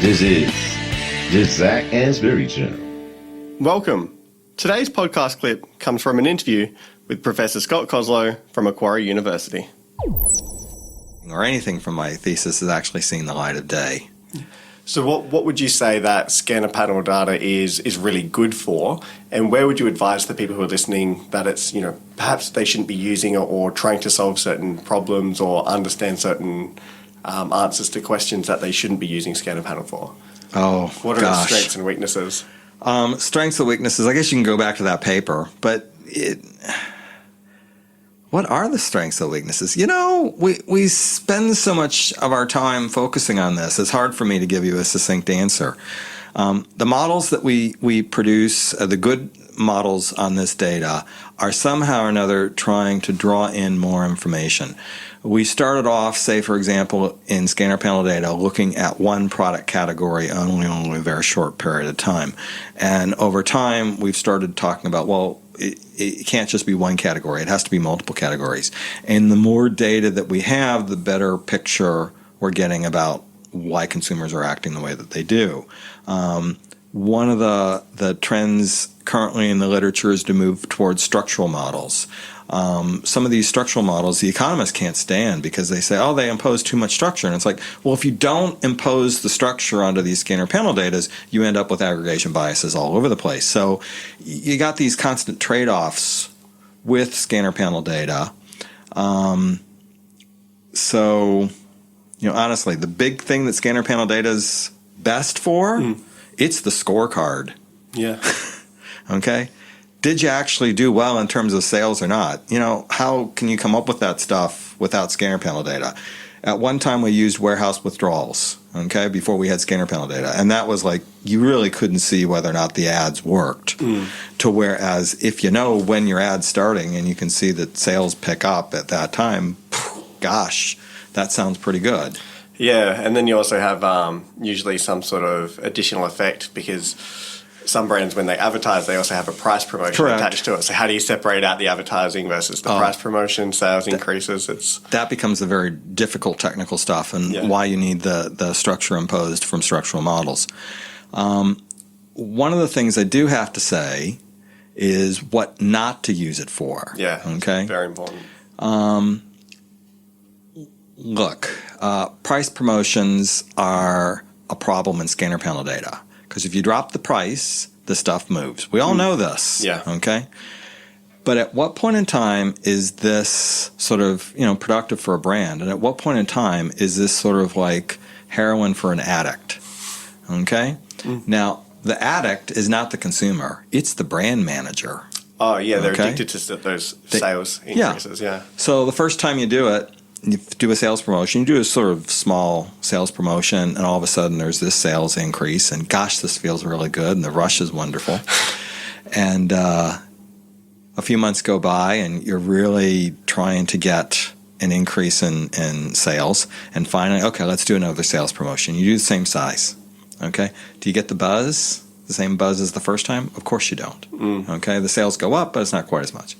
This is the Zach Asbury Show. Welcome. Today's podcast clip comes from an interview with Professor Scott Koslow from Macquarie University. Or anything from my thesis has actually seen the light of day. So what would you say that scanner panel data is really good for, and where would you advise the people who are listening that it's, perhaps they shouldn't be using it or trying to solve certain problems or understand certain answers to questions that they shouldn't be using scanner panel for? Oh, What are the strengths and weaknesses? Strengths and weaknesses, I guess you can go back to that paper, but what are the strengths and weaknesses? We spend so much of our time focusing on this, it's hard for me to give you a succinct answer. The models that we produce, the good models on this data, are somehow or another trying to draw in more information. We started off, say, for example, in scanner panel data, looking at one product category only a very short period of time. And over time, we've started talking about, well, it can't just be one category. It has to be multiple categories. And the more data that we have, the better picture we're getting about why consumers are acting the way that they do. One of the trends currently in the literature is to move towards structural models. Some of these structural models, the economists can't stand because they say, they impose too much structure. And it's like, well, if you don't impose the structure onto these scanner panel data, you end up with aggregation biases all over the place. So you got these constant trade-offs with scanner panel data. Honestly, the big thing that scanner panel data is best for, it's the scorecard. Yeah. Okay? Did you actually do well in terms of sales or not? How can you come up with that stuff without scanner panel data? At one time, we used warehouse withdrawals, okay, before we had scanner panel data. And that was like, you really couldn't see whether or not the ads worked. To whereas if you know when your ad's starting and you can see that sales pick up at that time, gosh, that sounds pretty good. Yeah, and then you also have usually some sort of additional effect because some brands, when they advertise, they also have a price promotion attached to it. So how do you separate out the advertising versus the price promotion, sales increases? That becomes the very difficult technical stuff and why you need the structure imposed from structural models. One of the things I do have to say is what not to use it for. Yeah, okay? Very important. Look, price promotions are a problem in scanner panel data. Because if you drop the price, the stuff moves. We all know this. Yeah. Okay? But at what point in time is this sort of, productive for a brand? And at what point in time is this sort of like heroin for an addict? Okay? Now, the addict is not the consumer. It's the brand manager. Oh, yeah. They're addicted to those sales increases. Yeah. So the first time you do it, you do a sales promotion, you do a sort of small sales promotion, and all of a sudden there's this sales increase, and gosh, this feels really good, and the rush is wonderful. And a few months go by, and you're really trying to get an increase in sales, and finally, okay, let's do another sales promotion. You do the same size, okay? Do you get the buzz, the same buzz as the first time? Of course you don't, okay? The sales go up, but it's not quite as much.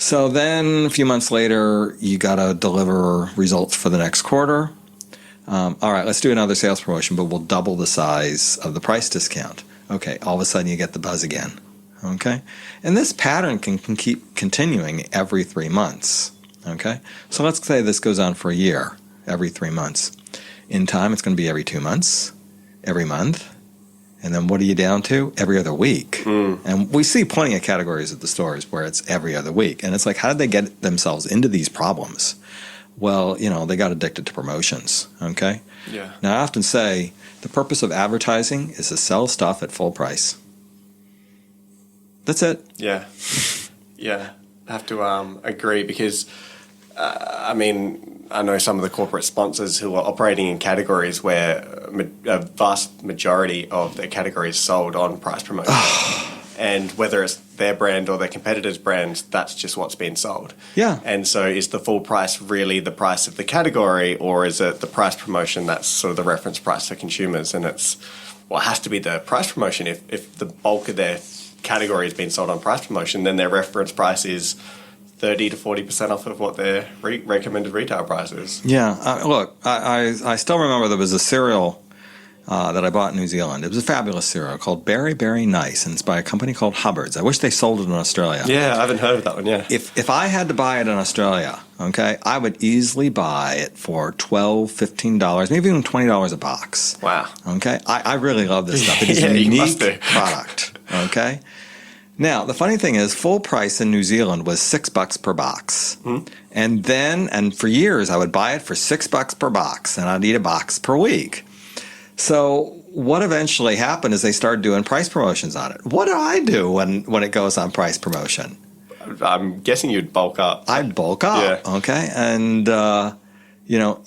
So then a few months later, you got to deliver results for the next quarter. All right, let's do another sales promotion, but we'll double the size of the price discount. Okay, all of a sudden you get the buzz again. Okay? And this pattern can keep continuing every 3 months. Okay? So let's say this goes on for a year, every 3 months. In time, it's going to be every 2 months, every month. And then what are you down to? Every other week. And we see plenty of categories at the stores where it's every other week. And it's like, how did they get themselves into these problems? Well, they got addicted to promotions, okay? Yeah. Now, I often say the purpose of advertising is to sell stuff at full price. That's it. Yeah. Yeah. I have to agree because, I know some of the corporate sponsors who are operating in categories where a vast majority of their category is sold on price promotion. And whether it's their brand or their competitor's brand, that's just what's being sold. Yeah. And so is the full price really the price of the category, or is it the price promotion that's sort of the reference price for consumers? And it has to be the price promotion. If the bulk of their category is being sold on price promotion, then their reference price is 30 to 40% off of what their recommended retail price is. Yeah. Look, I still remember there was a cereal that I bought in New Zealand. It was a fabulous cereal called Berry Berry Nice, and it's by a company called Hubbard's. I wish they sold it in Australia. Yeah, I haven't heard of that one, yeah. If I had to buy it in Australia, okay, I would easily buy it for $12, $15, maybe even $20 a box. Wow. Okay, I really love this stuff. It is Yeah, a you must unique do. product. Okay. Now, the funny thing is, full price in New Zealand was $6 per box. And for years, I would buy it for $6 per box, and I'd eat a box per week. So what eventually happened is they started doing price promotions on it. What do I do when it goes on price promotion? I'm guessing you'd bulk up. I'd bulk up, Yeah. okay? And,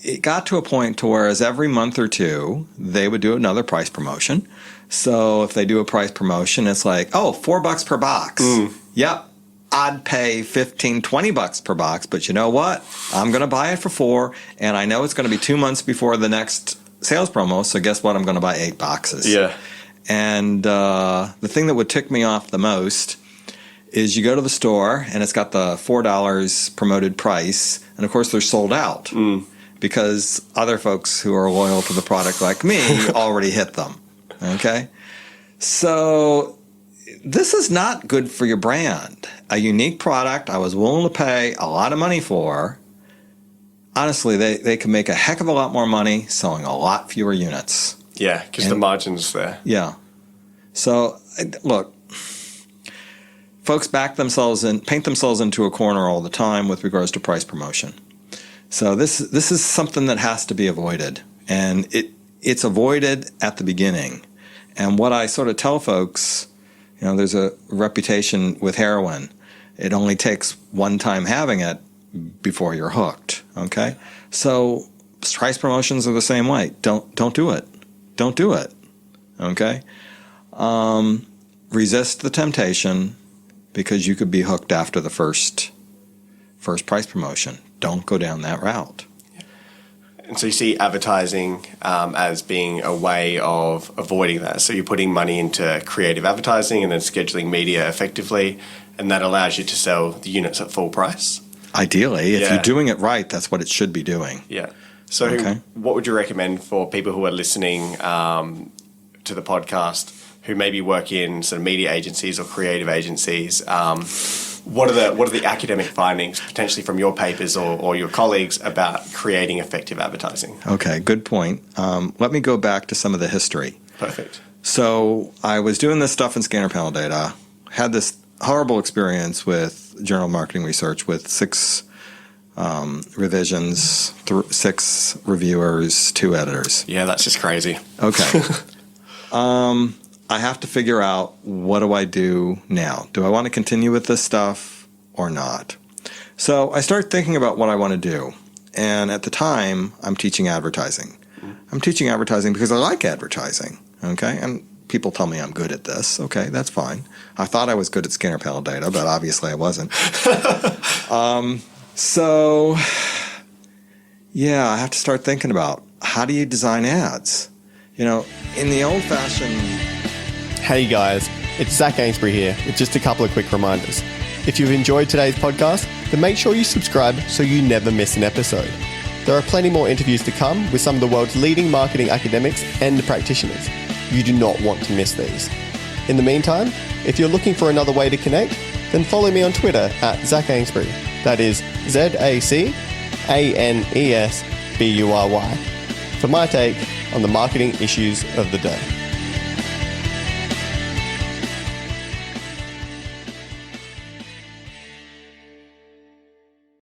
it got to a point to where every month or two, they would do another price promotion. So if they do a price promotion, it's like, oh, $4 per box. Yep. I'd pay $15, $20 per box, but you know what? I'm going to buy it for $4, and I know it's going to be 2 months before the next sales promo, so guess what? I'm going to buy 8 boxes. Yeah. And the thing that would tick me off the most is you go to the store, and it's got the $4 promoted price, and of course they're sold out because other folks who are loyal to the product like me already hit them. Okay? So this is not good for your brand. A unique product I was willing to pay a lot of money for. Honestly, they can make a heck of a lot more money selling a lot fewer units. Yeah, because the margin's there. Yeah. So, look, folks paint themselves into a corner all the time with regards to price promotion. So this is something that has to be avoided, and it's avoided at the beginning. And what I sort of tell folks, there's a reputation with heroin. It only takes one time having it before you're hooked. Okay, so price promotions are the same way. Don't do it. Don't do it. Okay, resist the temptation because you could be hooked after the first price promotion. Don't go down that route. And so you see advertising as being a way of avoiding that. So you're putting money into creative advertising and then scheduling media effectively, and that allows you to sell the units at full price. Ideally, if Yeah. you're doing it right, that's what it should be doing. Yeah. So Okay. what would you recommend for people who are listening to the podcast who maybe work in sort of media agencies or creative agencies? What are the academic findings potentially from your papers or your colleagues about creating effective advertising? Okay, good point. Let me go back to some of the history. Perfect. So I was doing this stuff in scanner panel data, had this horrible experience with Journal of Marketing Research with 6 revisions, 6 reviewers, 2 editors. Yeah, that's just crazy. Okay. I have to figure out, what do I do now? Do I want to continue with this stuff or not? So I start thinking about what I want to do. And at the time, I'm teaching advertising. I'm teaching advertising because I like advertising. Okay. And people tell me I'm good at this. Okay, that's fine. I thought I was good at scanner panel data, but obviously I wasn't. So, yeah, I have to start thinking about, how do you design ads? In the old-fashioned... Hey guys, it's Zach Ainsbury here with just a couple of quick reminders. If you've enjoyed today's podcast, then make sure you subscribe so you never miss an episode. There are plenty more interviews to come with some of the world's leading marketing academics and practitioners. You do not want to miss these. In the meantime, if you're looking for another way to connect, then follow me on Twitter at Zach Ainsbury. That is ZACANESBURY for my take on the marketing issues of the day.